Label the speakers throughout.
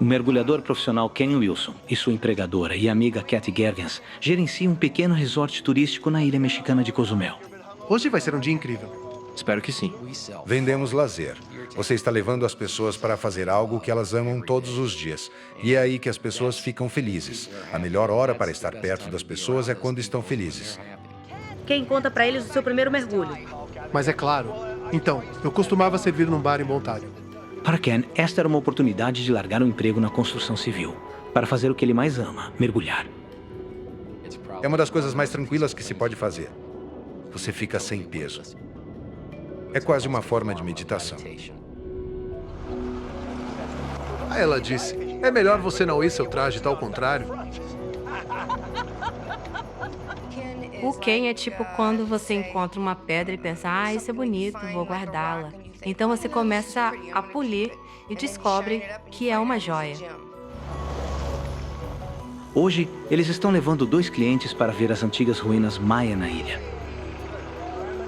Speaker 1: O mergulhador profissional Ken Wilson e sua empregadora e amiga Kathy Gergens gerenciam um pequeno resort turístico na ilha mexicana de Cozumel.
Speaker 2: Hoje vai ser um dia incrível.
Speaker 3: Espero que sim.
Speaker 4: Vendemos lazer. Você está levando as pessoas para fazer algo que elas amam todos os dias. E é aí que as pessoas ficam felizes. A melhor hora para estar perto das pessoas é quando estão felizes.
Speaker 5: Quem conta pra eles o seu primeiro mergulho?
Speaker 2: Mas é claro. Então, eu costumava servir num bar em Ontário.
Speaker 1: Para Ken, esta era uma oportunidade de largar um emprego na construção civil, para fazer o que ele mais ama, mergulhar.
Speaker 4: É uma das coisas mais tranquilas que se pode fazer. Você fica sem peso. É quase uma forma de meditação.
Speaker 2: Aí ela disse, é melhor você não ir seu traje tá ao contrário.
Speaker 6: O Ken é tipo quando você encontra uma pedra e pensa, ah, isso é bonito, vou guardá-la. Então você começa a polir e descobre que é uma joia.
Speaker 1: Hoje, eles estão levando 2 clientes para ver as antigas ruínas maia na ilha.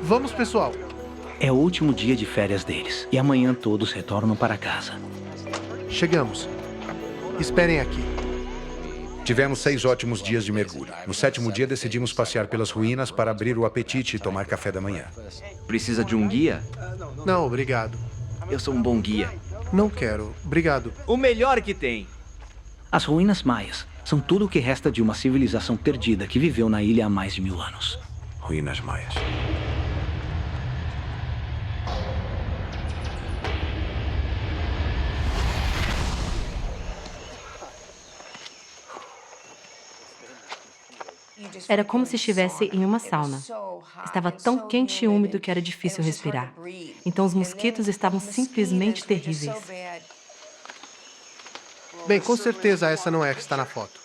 Speaker 2: Vamos, pessoal.
Speaker 1: É o último dia de férias deles e amanhã todos retornam para casa.
Speaker 2: Chegamos. Esperem aqui.
Speaker 4: Tivemos 6 ótimos dias de mergulho. No 7º dia, decidimos passear pelas ruínas para abrir o apetite e tomar café da manhã.
Speaker 3: Precisa de um guia?
Speaker 2: Não, obrigado.
Speaker 3: Eu sou um bom guia.
Speaker 2: Não quero. Obrigado.
Speaker 3: O melhor que tem.
Speaker 1: As ruínas maias são tudo o que resta de uma civilização perdida que viveu na ilha há mais de 1000 anos.
Speaker 4: Ruínas maias.
Speaker 6: Era como se estivesse em uma sauna. Estava tão quente e úmido que era difícil respirar. Então os mosquitos estavam simplesmente terríveis.
Speaker 2: Bem, com certeza essa não é a que está na foto.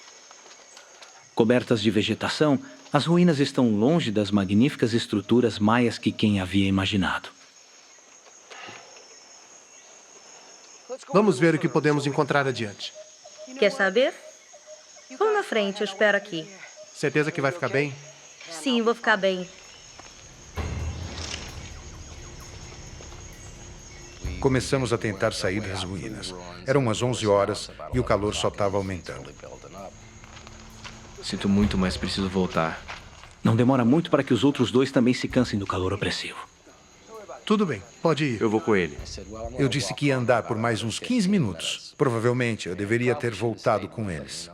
Speaker 1: Cobertas de vegetação, as ruínas estão longe das magníficas estruturas maias que Ken havia imaginado.
Speaker 2: Vamos ver o que podemos encontrar adiante.
Speaker 5: Quer saber? Vamos na frente, eu espero aqui.
Speaker 2: Certeza que vai ficar bem?
Speaker 5: Sim, vou ficar bem.
Speaker 4: Começamos a tentar sair das ruínas. Eram umas 11 horas e o calor só estava aumentando.
Speaker 3: Sinto muito, mas preciso voltar.
Speaker 1: Não demora muito para que os outros 2 também se cansem do calor opressivo.
Speaker 2: Tudo bem, pode ir.
Speaker 3: Eu vou com ele.
Speaker 4: Eu disse que ia andar por mais uns 15 minutos. Provavelmente eu deveria ter voltado com eles.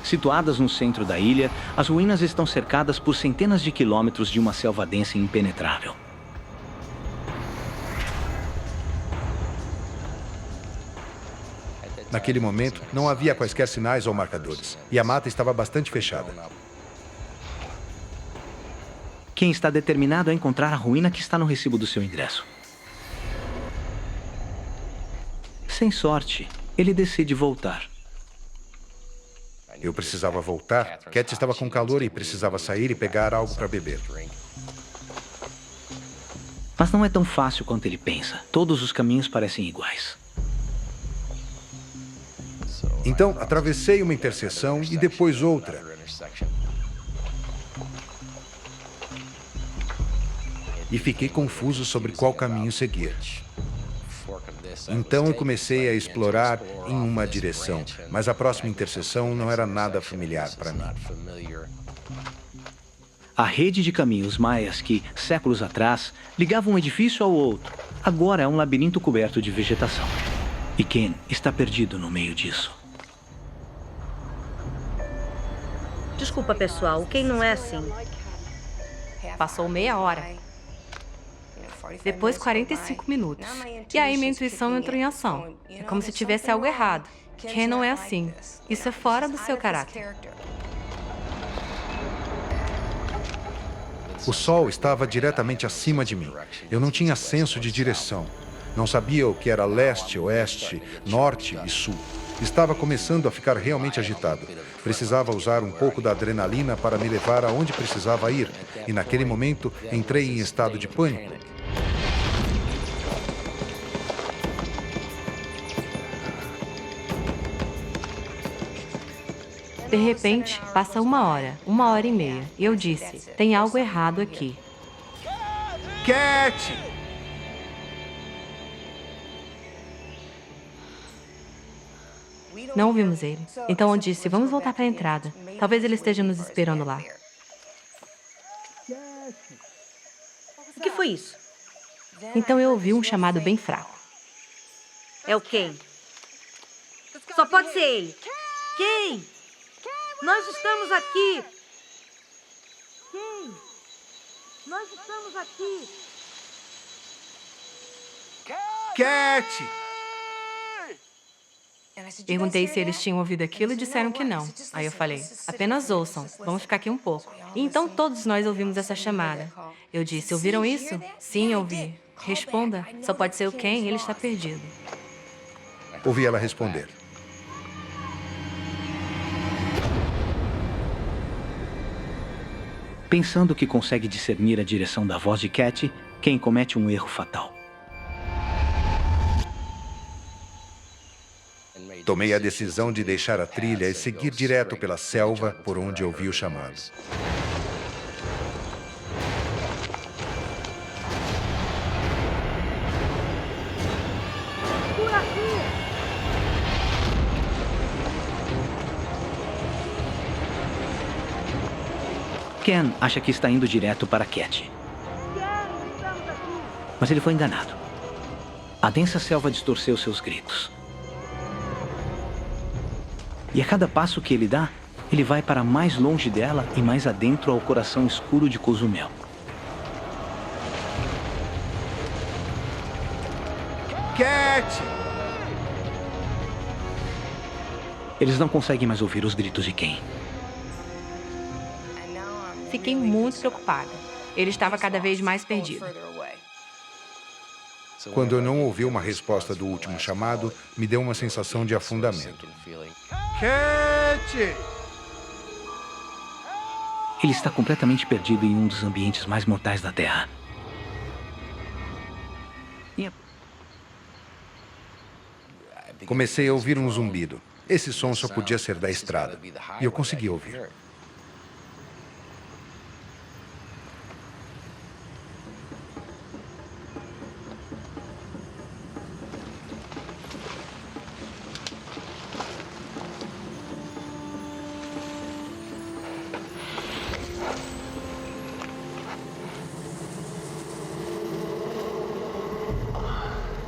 Speaker 1: Situadas no centro da ilha, as ruínas estão cercadas por centenas de quilômetros de uma selva densa e impenetrável.
Speaker 4: Naquele momento, não havia quaisquer sinais ou marcadores, e a mata estava bastante fechada.
Speaker 1: Ken está determinado a encontrar a ruína que está no recibo do seu ingresso. Sem sorte, ele decide voltar.
Speaker 4: Eu precisava voltar. Cat estava com calor e precisava sair e pegar algo para beber.
Speaker 1: Mas não é tão fácil quanto ele pensa. Todos os caminhos parecem iguais.
Speaker 4: Então, atravessei uma interseção e depois outra. E fiquei confuso sobre qual caminho seguir. Então, comecei a explorar em uma direção, mas a próxima interseção não era nada familiar para mim.
Speaker 1: A rede de caminhos maias que, séculos atrás, ligava um edifício ao outro, agora é um labirinto coberto de vegetação. E Ken está perdido no meio disso.
Speaker 5: Desculpa, pessoal, quem não é assim?
Speaker 6: Passou meia hora. Depois 45 minutos. E aí minha intuição entrou em ação. É como se tivesse algo errado. Ken não é assim. Isso é fora do seu caráter.
Speaker 4: O sol estava diretamente acima de mim. Eu não tinha senso de direção. Não sabia o que era leste, oeste, norte e sul. Estava começando a ficar realmente agitado. Precisava usar um pouco da adrenalina para me levar aonde precisava ir. E naquele momento, entrei em estado de pânico.
Speaker 6: De repente, passa uma hora e meia. E eu disse, tem algo errado aqui.
Speaker 2: Cat!
Speaker 6: Não ouvimos ele. Então eu disse, vamos voltar para a entrada. Talvez ele esteja nos esperando lá.
Speaker 5: O que foi isso?
Speaker 6: Então eu ouvi um chamado bem fraco.
Speaker 5: É o Ken. Só pode ser ele. Ken! Nós estamos aqui! Ken! Nós estamos aqui!
Speaker 2: Cat!
Speaker 6: Perguntei se eles tinham ouvido aquilo e disseram que não. Aí eu falei, apenas ouçam, vamos ficar aqui um pouco. E então todos nós ouvimos essa chamada. Eu disse, ouviram isso? Sim, ouvi. Responda, só pode ser o Ken, ele está perdido.
Speaker 4: Ouvi ela responder.
Speaker 1: Pensando que consegue discernir a direção da voz de Cat, Ken comete um erro fatal.
Speaker 4: Tomei a decisão de deixar a trilha e seguir direto pela selva por onde ouvi o chamado.
Speaker 1: Ken acha que está indo direto para Cat. Mas ele foi enganado. A densa selva distorceu seus gritos. E a cada passo que ele dá, ele vai para mais longe dela e mais adentro ao coração escuro de Cozumel.
Speaker 2: Cat!
Speaker 1: Eles não conseguem mais ouvir os gritos de Ken.
Speaker 6: Fiquei muito preocupada. Ele estava cada vez mais perdido.
Speaker 4: Quando eu não ouvi uma resposta do último chamado, me deu uma sensação de afundamento.
Speaker 2: Cat!
Speaker 1: Ele está completamente perdido em um dos ambientes mais mortais da Terra.
Speaker 4: Comecei a ouvir um zumbido. Esse som só podia ser da estrada. E eu consegui ouvir.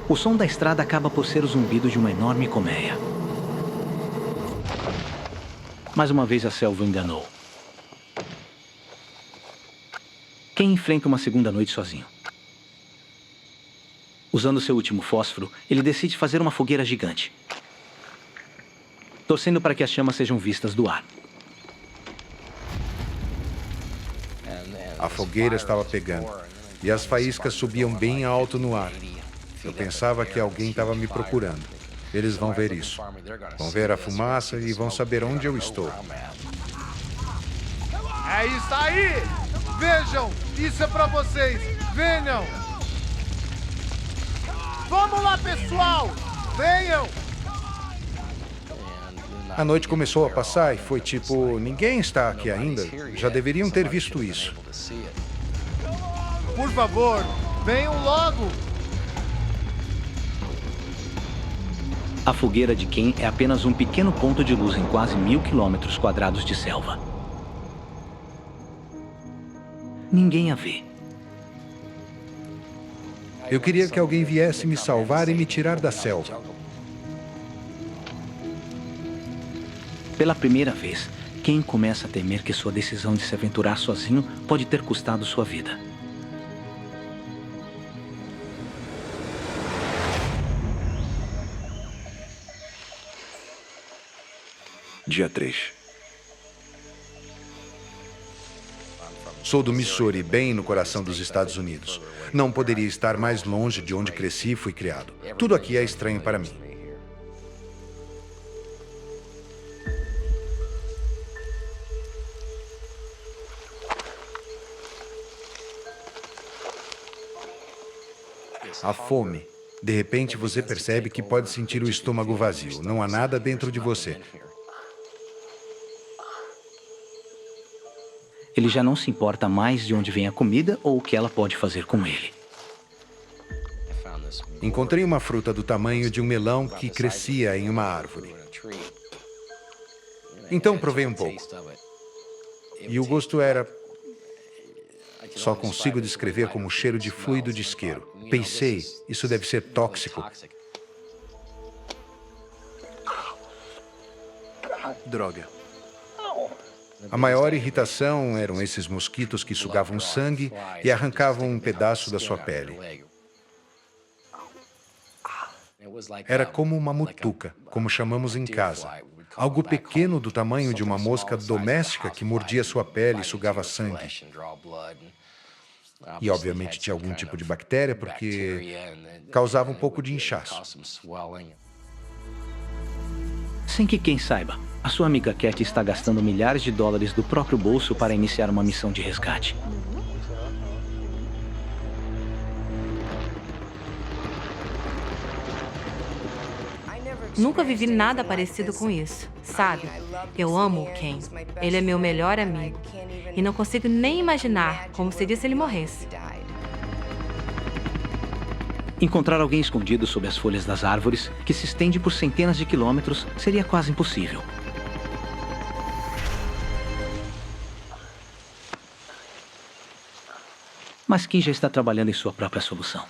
Speaker 1: O som da estrada acaba por ser o zumbido de uma enorme colmeia. Mais uma vez a selva o enganou. Ken enfrenta uma segunda noite sozinho. Usando seu último fósforo, ele decide fazer uma fogueira gigante, torcendo para que as chamas sejam vistas do ar.
Speaker 4: A fogueira estava pegando e as faíscas subiam bem alto no ar. Eu pensava que alguém estava me procurando. Eles vão ver isso. Vão ver a fumaça e vão saber onde eu estou.
Speaker 2: É isso aí! Vejam! Isso é pra vocês! Venham! Vamos lá, pessoal! Venham!
Speaker 4: A noite começou a passar e foi tipo, ninguém está aqui ainda. Já deveriam ter visto isso.
Speaker 2: Por favor, venham logo!
Speaker 1: A fogueira de Ken é apenas um pequeno ponto de luz em quase 1000 quilômetros quadrados de selva. Ninguém a vê.
Speaker 4: Eu queria que alguém viesse me salvar e me tirar da selva.
Speaker 1: Pela primeira vez, Ken começa a temer que sua decisão de se aventurar sozinho pode ter custado sua vida.
Speaker 4: Dia 3. Sou do Missouri, bem no coração dos Estados Unidos. Não poderia estar mais longe de onde cresci e fui criado. Tudo aqui é estranho para mim. A fome. De repente você percebe que pode sentir o estômago vazio. Não há nada dentro de você.
Speaker 1: Ele já não se importa mais de onde vem a comida ou o que ela pode fazer com ele.
Speaker 4: Encontrei uma fruta do tamanho de um melão que crescia em uma árvore. Então provei um pouco. E o gosto era... Só consigo descrever como cheiro de fluido de isqueiro. Pensei, isso deve ser tóxico.
Speaker 2: Droga.
Speaker 4: A maior irritação eram esses mosquitos que sugavam sangue e arrancavam um pedaço da sua pele. Era como uma mutuca, como chamamos em casa. Algo pequeno do tamanho de uma mosca doméstica que mordia sua pele e sugava sangue. E, obviamente, tinha algum tipo de bactéria, porque causava um pouco de inchaço.
Speaker 1: Sem que quem saiba, a sua amiga Cat está gastando milhares de dólares do próprio bolso para iniciar uma missão de resgate.
Speaker 6: Nunca vivi nada parecido com isso, sabe? Eu amo o Ken. Ele é meu melhor amigo. E não consigo nem imaginar como seria se ele morresse.
Speaker 1: Encontrar alguém escondido sob as folhas das árvores, que se estende por centenas de quilômetros, seria quase impossível. Mas Kim já está trabalhando em sua própria solução.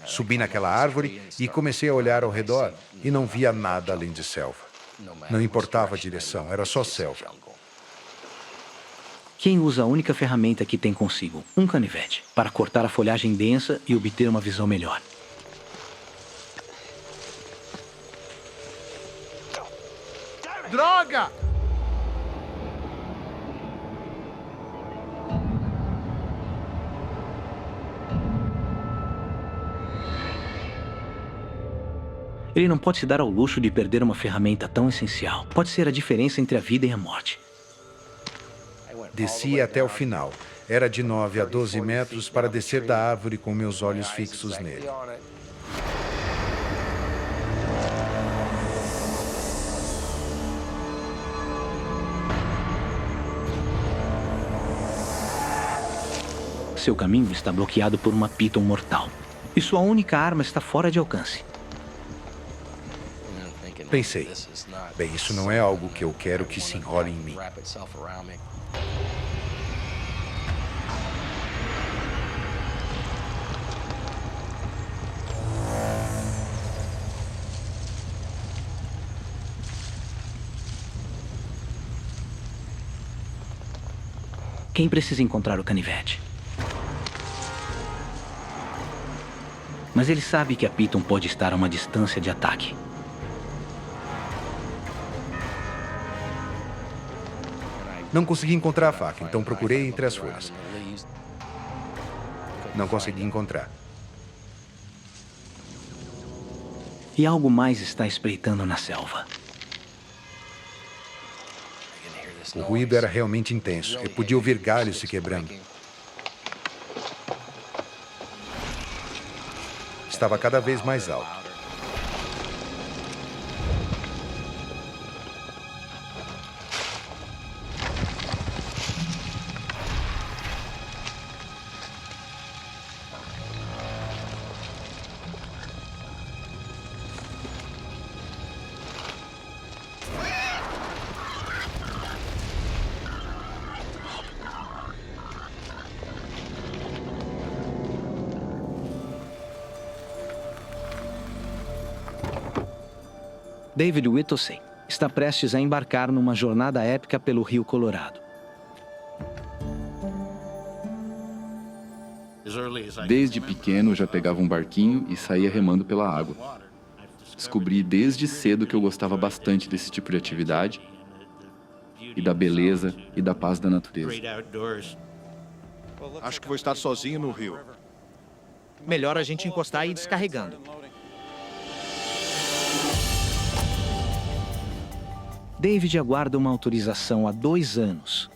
Speaker 4: Subi naquela árvore e comecei a olhar ao redor e não via nada além de selva. Não importava a direção, era só selva.
Speaker 1: Ken usa a única ferramenta que tem consigo, um canivete, para cortar a folhagem densa e obter uma visão melhor.
Speaker 2: Droga!
Speaker 1: Ele não pode se dar ao luxo de perder uma ferramenta tão essencial. Pode ser a diferença entre a vida e a morte.
Speaker 4: Desci até o final. Era de 9 a 12 metros para descer da árvore com meus olhos fixos nele.
Speaker 1: Seu caminho está bloqueado por uma piton mortal. E sua única arma está fora de alcance.
Speaker 4: Pensei, bem, isso não é algo que eu quero que se enrole em mim.
Speaker 1: Quem precisa encontrar o canivete? Mas ele sabe que a piton pode estar a uma distância de ataque.
Speaker 4: Não consegui encontrar a faca, então procurei entre as folhas. Não consegui encontrar.
Speaker 1: E algo mais está espreitando na selva.
Speaker 4: O ruído era realmente intenso. Eu podia ouvir galhos se quebrando. Estava cada vez mais alto.
Speaker 1: David Whittlesey está prestes a embarcar numa jornada épica pelo Rio Colorado.
Speaker 7: Desde pequeno eu já pegava um barquinho e saía remando pela água. Descobri desde cedo que eu gostava bastante desse tipo de atividade e da beleza e da paz da natureza.
Speaker 8: Acho que vou estar sozinho no rio.
Speaker 9: Melhor a gente encostar e ir descarregando.
Speaker 1: David aguarda uma autorização há 2 anos.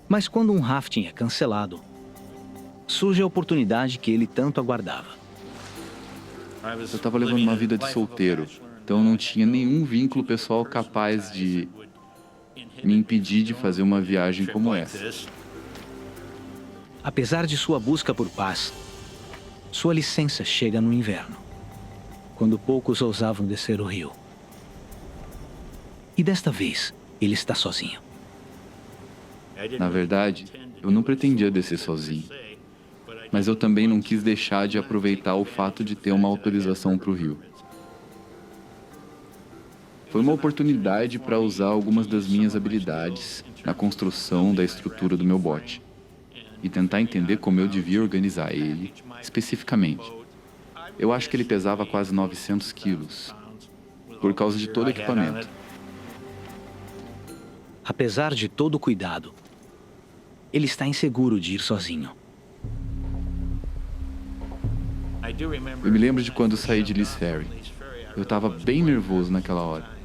Speaker 1: Mas quando um rafting é cancelado, surge a oportunidade que ele tanto aguardava.
Speaker 7: Eu estava levando uma vida de solteiro, então não tinha nenhum vínculo pessoal capaz de me impedir de fazer uma viagem como essa.
Speaker 1: Apesar de sua busca por paz, sua licença chega no inverno, quando poucos ousavam descer o rio. E desta vez, ele está sozinho.
Speaker 7: Na verdade, eu não pretendia descer sozinho, mas eu também não quis deixar de aproveitar o fato de ter uma autorização para o rio. Foi uma oportunidade para usar algumas das minhas habilidades na construção da estrutura do meu bote e tentar entender como eu devia organizar ele especificamente. Eu acho que ele pesava quase 900 quilos, por causa de todo o equipamento.
Speaker 1: Apesar de todo o cuidado, ele está inseguro de ir sozinho.
Speaker 7: Eu me lembro de quando saí de Lee's Ferry. Eu estava bem nervoso naquela hora.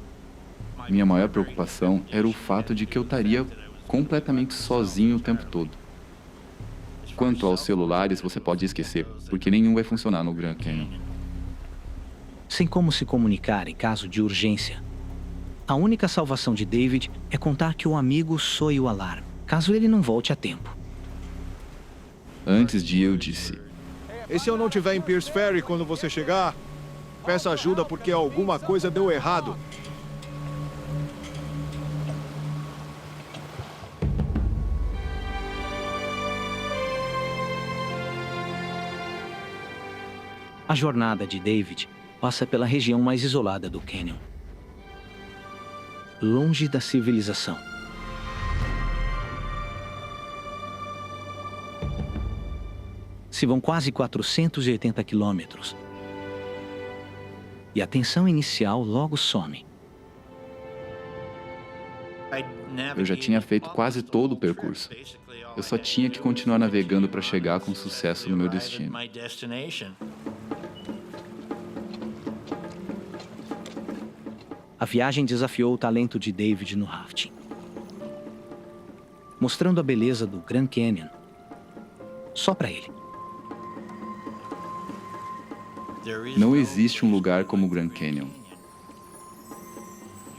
Speaker 7: Minha maior preocupação era o fato de que eu estaria completamente sozinho o tempo todo. Quanto aos celulares, você pode esquecer, porque nenhum vai funcionar no Grand Canyon.
Speaker 1: Sem como se comunicar em caso de urgência, a única salvação de David é contar que o amigo soe o alarme, caso ele não volte a tempo.
Speaker 7: Antes de ir, eu disse:
Speaker 8: E se eu não estiver em Pierce Ferry quando você chegar? Peça ajuda porque alguma coisa deu errado.
Speaker 1: A jornada de David passa pela região mais isolada do cânion, longe da civilização. Se vão quase 480 quilômetros e a tensão inicial logo some.
Speaker 7: eu já tinha feito quase todo o percurso. Eu só tinha que continuar navegando para chegar com sucesso no meu destino.
Speaker 1: A viagem desafiou o talento de David no rafting, mostrando a beleza do Grand Canyon só para ele.
Speaker 7: Não existe um lugar como o Grand Canyon.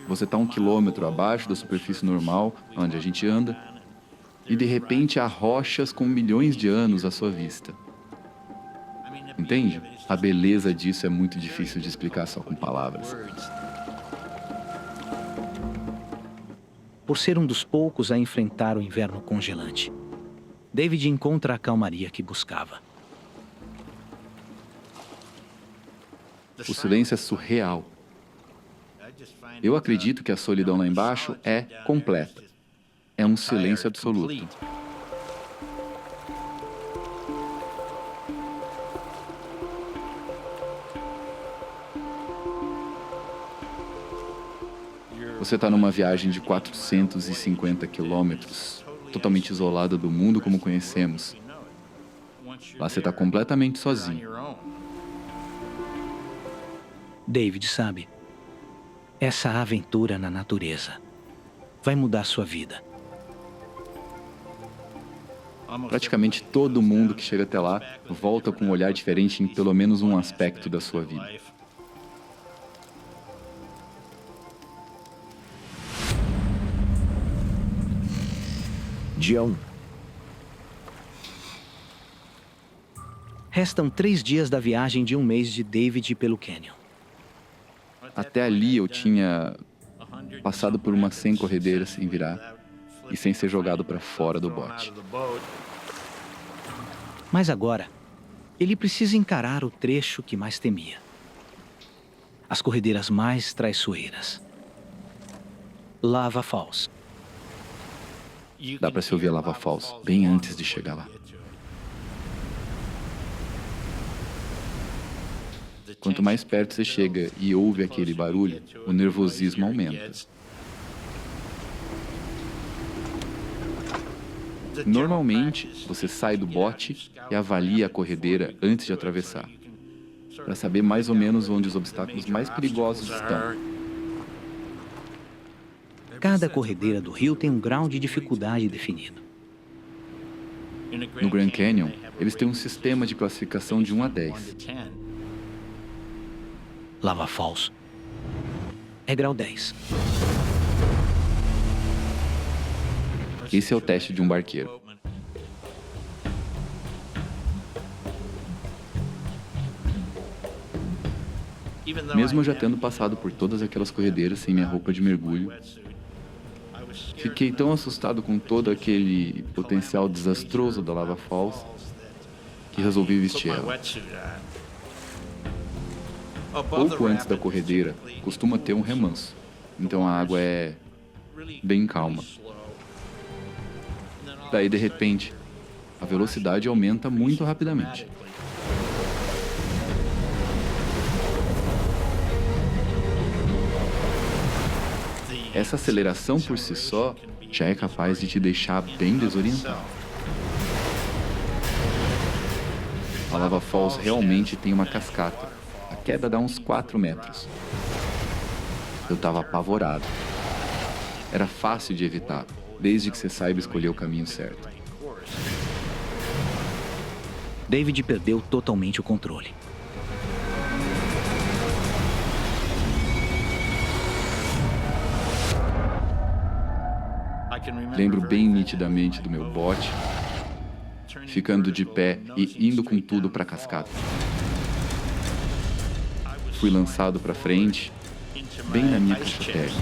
Speaker 7: Você está 1 quilômetro abaixo da superfície normal, onde a gente anda, e de repente há rochas com milhões de anos à sua vista. Entende? A beleza disso é muito difícil de explicar só com palavras.
Speaker 1: Por ser um dos poucos a enfrentar o inverno congelante, David encontra a calmaria que buscava.
Speaker 7: O silêncio é surreal. Eu acredito que a solidão lá embaixo é completa. É um silêncio absoluto. Você está numa viagem de 450 quilômetros, totalmente isolada do mundo como conhecemos. Lá você está completamente sozinho.
Speaker 1: David sabe, essa aventura na natureza vai mudar sua vida.
Speaker 7: Praticamente todo mundo que chega até lá volta com um olhar diferente em pelo menos um aspecto da sua vida.
Speaker 10: Dia 1.
Speaker 1: Restam 3 dias da viagem de um mês de David pelo cânion.
Speaker 7: Até ali eu tinha passado por umas 100 corredeiras sem virar e sem ser jogado para fora do bote.
Speaker 1: Mas agora, ele precisa encarar o trecho que mais temia. As corredeiras mais traiçoeiras. Lava Falls.
Speaker 7: Dá para se ouvir a Lava Falls bem antes de chegar lá. Quanto mais perto você chega e ouve aquele barulho, o nervosismo aumenta. Normalmente, você sai do bote e avalia a corredeira antes de atravessar, para saber mais ou menos onde os obstáculos mais perigosos estão.
Speaker 1: Cada corredeira do rio tem um grau de dificuldade definido.
Speaker 7: No Grand Canyon, eles têm um sistema de classificação de 1 a 10.
Speaker 1: Lava Falls é grau 10.
Speaker 7: Esse é o teste de um barqueiro. Mesmo eu já tendo passado por todas aquelas corredeiras sem minha roupa de mergulho, fiquei tão assustado com todo aquele potencial desastroso da Lava Falls que resolvi vestir ela. Pouco antes da corredeira, costuma ter um remanso, então a água é bem calma. Daí, de repente, a velocidade aumenta muito rapidamente. Essa aceleração por si só já é capaz de te deixar bem desorientado. A Lava Falls realmente tem uma cascata. A queda dá uns 4 metros. Eu estava apavorado. Era fácil de evitar, desde que você saiba escolher o caminho certo.
Speaker 1: David perdeu totalmente o controle.
Speaker 7: Lembro bem nitidamente do meu bote, ficando de pé e indo com tudo para a cascata. Fui lançado para frente, bem na minha caixa térmica.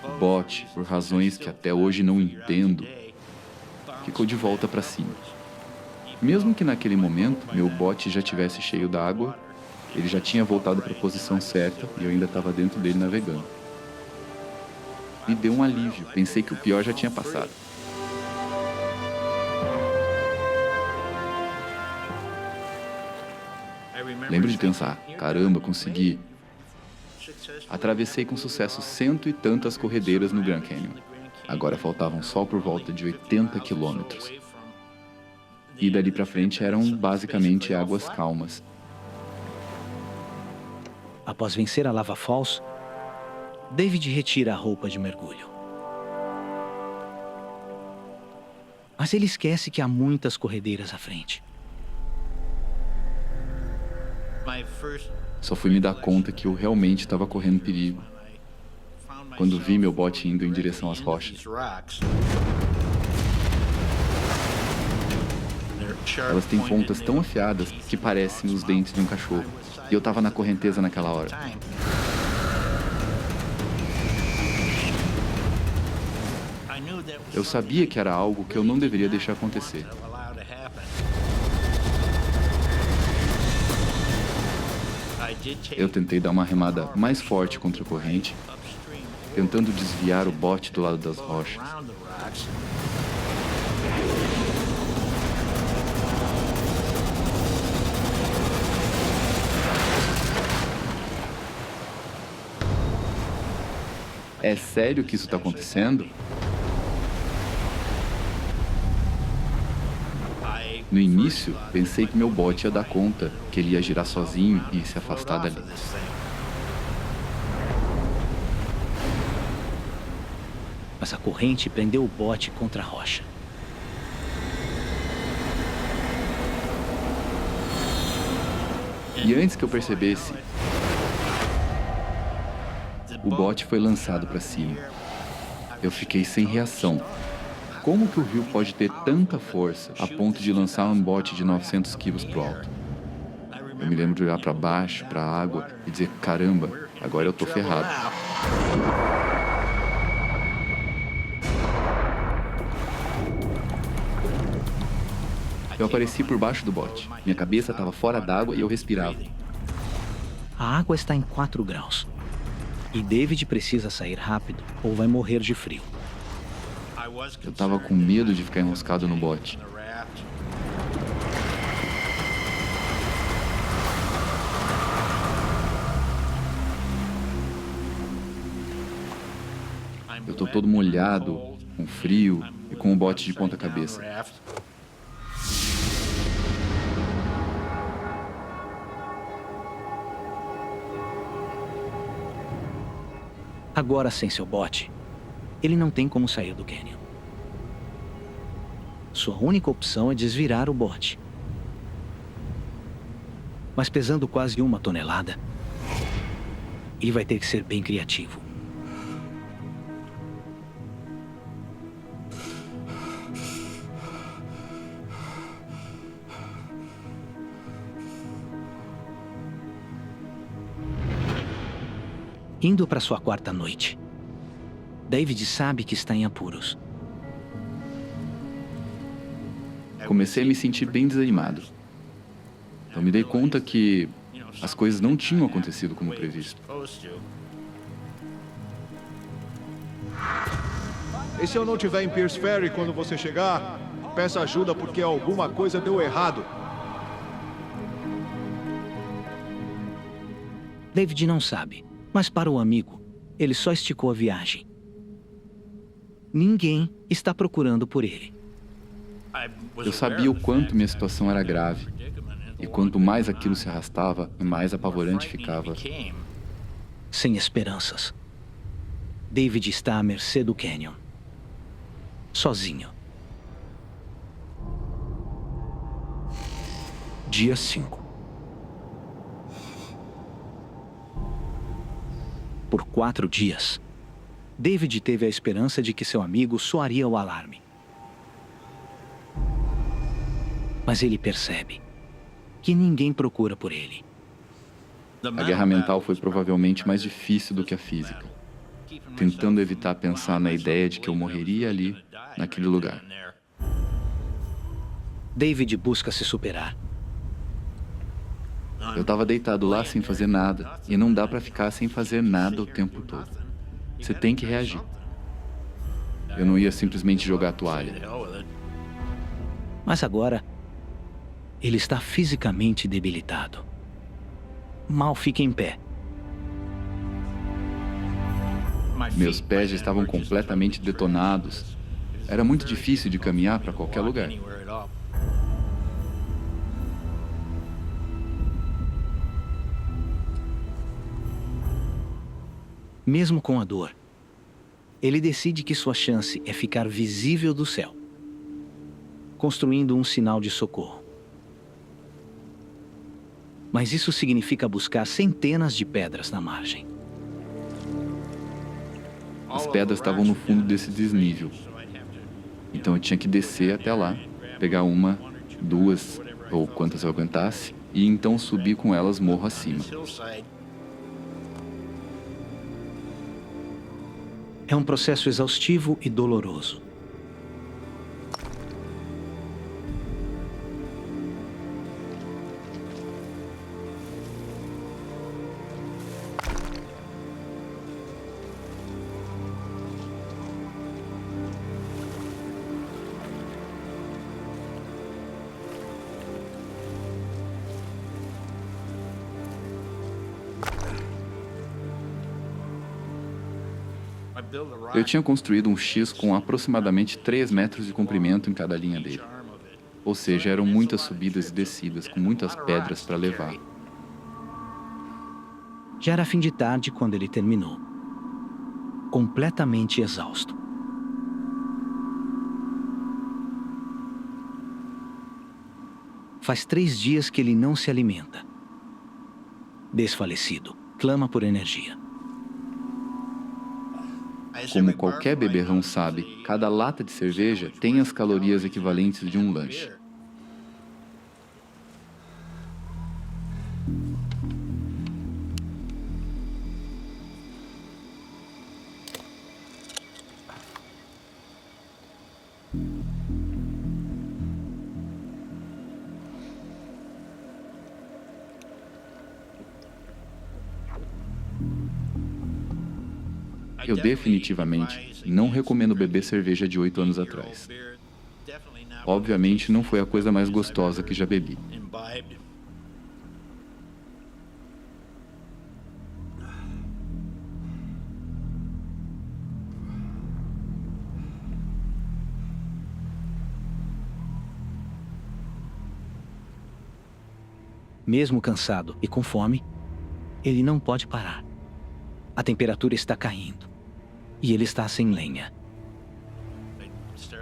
Speaker 7: O bote, por razões que até hoje não entendo, ficou de volta para cima. Mesmo que naquele momento meu bote já tivesse cheio d'água, ele já tinha voltado para a posição certa e eu ainda estava dentro dele navegando. Me deu um alívio, pensei que o pior já tinha passado. Lembro de pensar, caramba, consegui. Atravessei com sucesso 100 e tantas corredeiras no Grand Canyon. Agora faltavam só por volta de 80 quilômetros. E dali para frente eram basicamente águas calmas.
Speaker 1: Após vencer a Lava Falls, David retira a roupa de mergulho. Mas ele esquece que há muitas corredeiras à frente.
Speaker 7: Só fui me dar conta que eu realmente estava correndo perigo quando vi meu bote indo em direção às rochas. Elas têm pontas tão afiadas que parecem os dentes de um cachorro. E eu estava na correnteza naquela hora. Eu sabia que era algo que eu não deveria deixar acontecer. Eu tentei dar uma remada mais forte contra a corrente, tentando desviar o bote do lado das rochas. É sério que isso está acontecendo? No início, pensei que meu bote ia dar conta, que ele ia girar sozinho e se afastar dali.
Speaker 1: Mas a corrente prendeu o bote contra a rocha.
Speaker 7: E antes que eu percebesse, o bote foi lançado para cima. Eu fiquei sem reação. Como que o rio pode ter tanta força a ponto de lançar um bote de 900 quilos pro alto? Eu me lembro de olhar para baixo, para a água e dizer, caramba, agora eu tô ferrado. Eu apareci por baixo do bote. Minha cabeça estava fora d'água e eu respirava.
Speaker 1: A água está em 4 graus. E David precisa sair rápido ou vai morrer de frio.
Speaker 7: Eu estava com medo de ficar enroscado no bote. Eu estou todo molhado, com frio e com o bote de ponta cabeça.
Speaker 1: Agora sem seu bote, ele não tem como sair do cânion. Sua única opção é desvirar o bote. Mas pesando quase 1 tonelada, ele vai ter que ser bem criativo. Indo para sua 4ª noite, David sabe que está em apuros.
Speaker 7: Comecei a me sentir bem desanimado. Eu me dei conta que as coisas não tinham acontecido como previsto.
Speaker 8: E se eu não estiver em Pierce Ferry quando você chegar, peça ajuda porque alguma coisa deu errado.
Speaker 1: David não sabe, mas para o amigo, ele só esticou a viagem. Ninguém está procurando por ele.
Speaker 7: Eu sabia o quanto minha situação era grave. E quanto mais aquilo se arrastava, mais apavorante ficava.
Speaker 1: Sem esperanças. David está à mercê do Canyon. Sozinho. Dia 5. Por 4 dias, David teve a esperança de que seu amigo soaria o alarme. Mas ele percebe que ninguém procura por ele.
Speaker 7: A guerra mental foi provavelmente mais difícil do que a física, tentando evitar pensar na ideia de que eu morreria ali, naquele lugar.
Speaker 1: David busca se superar.
Speaker 7: Eu estava deitado lá sem fazer nada, e não dá para ficar sem fazer nada o tempo todo. Você tem que reagir. Eu não ia simplesmente jogar a toalha.
Speaker 1: Mas agora, ele está fisicamente debilitado. Mal fica em pé.
Speaker 7: Meus pés já estavam completamente detonados. Era muito difícil de caminhar para qualquer lugar.
Speaker 1: Mesmo com a dor, ele decide que sua chance é ficar visível do céu, construindo um sinal de socorro. Mas isso significa buscar centenas de pedras na margem.
Speaker 7: As pedras estavam no fundo desse desnível. Então eu tinha que descer até lá, pegar 1, 2 ou quantas eu aguentasse, e então subir com elas morro acima.
Speaker 1: É um processo exaustivo e doloroso.
Speaker 7: Eu tinha construído um X com aproximadamente 3 metros de comprimento em cada linha dele. Ou seja, eram muitas subidas e descidas, com muitas pedras para levar.
Speaker 1: Já era fim de tarde quando ele terminou. Completamente exausto. Faz 3 dias que ele não se alimenta. Desfalecido, clama por energia.
Speaker 7: Como qualquer beberrão sabe, cada lata de cerveja tem as calorias equivalentes de um lanche. Eu definitivamente não recomendo beber cerveja de 8 anos atrás. Obviamente não foi a coisa mais gostosa que já bebi.
Speaker 1: Mesmo cansado e com fome, ele não pode parar. A temperatura está caindo. E ele está sem lenha.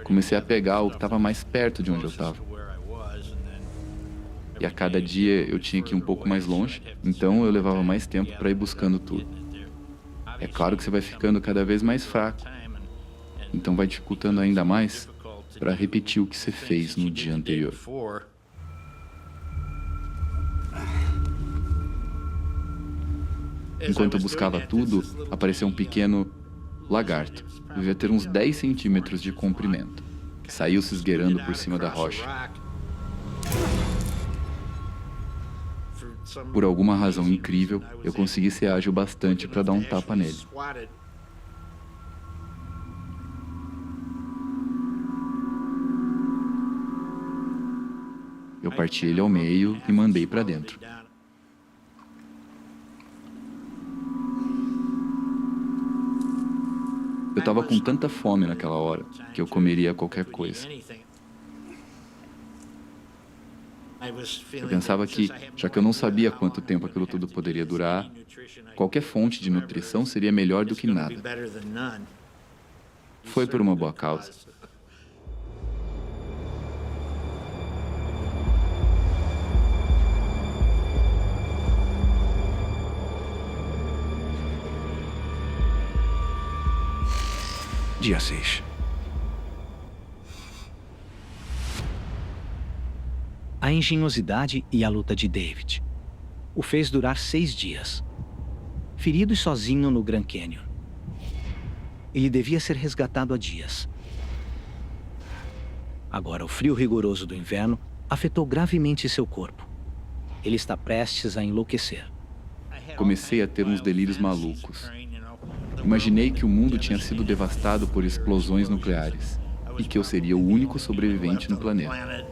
Speaker 7: comecei a pegar o que estava mais perto de onde eu estava. E a cada dia eu tinha que ir um pouco mais longe, então eu levava mais tempo para ir buscando tudo. É claro que você vai ficando cada vez mais fraco, então vai dificultando ainda mais para repetir o que você fez no dia anterior. Enquanto eu buscava tudo, apareceu um pequeno lagarto. Devia ter uns 10 centímetros de comprimento, que saiu se esgueirando por cima da rocha. Por alguma razão incrível, eu consegui ser ágil bastante para dar um tapa nele. Eu parti ele ao meio e mandei para dentro. Eu estava com tanta fome naquela hora que eu comeria qualquer coisa. Eu pensava que, já que eu não sabia quanto tempo aquilo tudo poderia durar, qualquer fonte de nutrição seria melhor do que nada. Foi por uma boa causa.
Speaker 1: Dia 6. A engenhosidade e a luta de David o fez durar 6 dias, ferido e sozinho no Grand Canyon. Ele devia ser resgatado há dias. Agora, o frio rigoroso do inverno afetou gravemente seu corpo. Ele está prestes a enlouquecer.
Speaker 7: Comecei a ter uns delírios malucos. Imaginei que o mundo tinha sido devastado por explosões nucleares e que eu seria o único sobrevivente no planeta.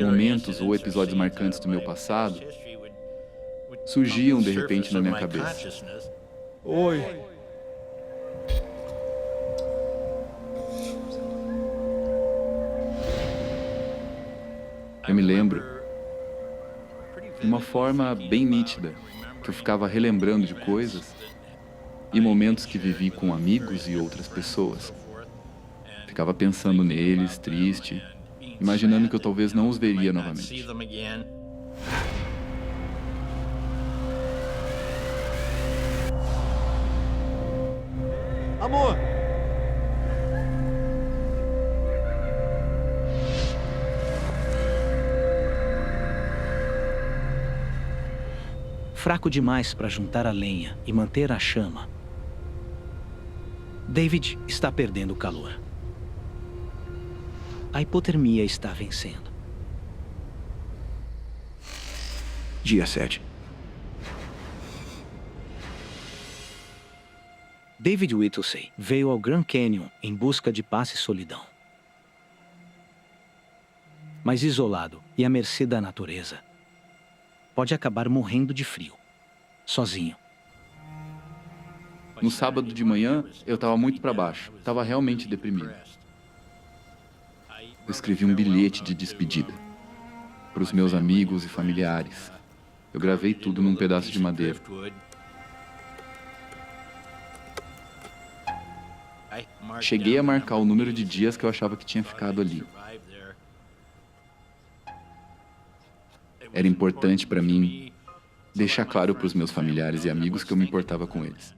Speaker 7: Momentos ou episódios marcantes do meu passado surgiam de repente na minha cabeça.
Speaker 8: Oi.
Speaker 7: Eu me lembro, de uma forma bem nítida, que eu ficava relembrando de coisas e momentos que vivi com amigos e outras pessoas. Ficava pensando neles, triste, imaginando que eu talvez não os veria novamente.
Speaker 8: Amor!
Speaker 1: Fraco demais para juntar a lenha e manter a chama, David está perdendo o calor. A hipotermia está vencendo. Dia 7. David Whittlesey veio ao Grand Canyon em busca de paz e solidão. Mas isolado e à mercê da natureza, pode acabar morrendo de frio, sozinho.
Speaker 7: No sábado de manhã, eu estava muito para baixo, estava realmente deprimido. Eu escrevi um bilhete de despedida para os meus amigos e familiares. Eu gravei tudo num pedaço de madeira. Cheguei a marcar o número de dias que eu achava que tinha ficado ali. Era importante para mim deixar claro para os meus familiares e amigos que eu me importava com eles.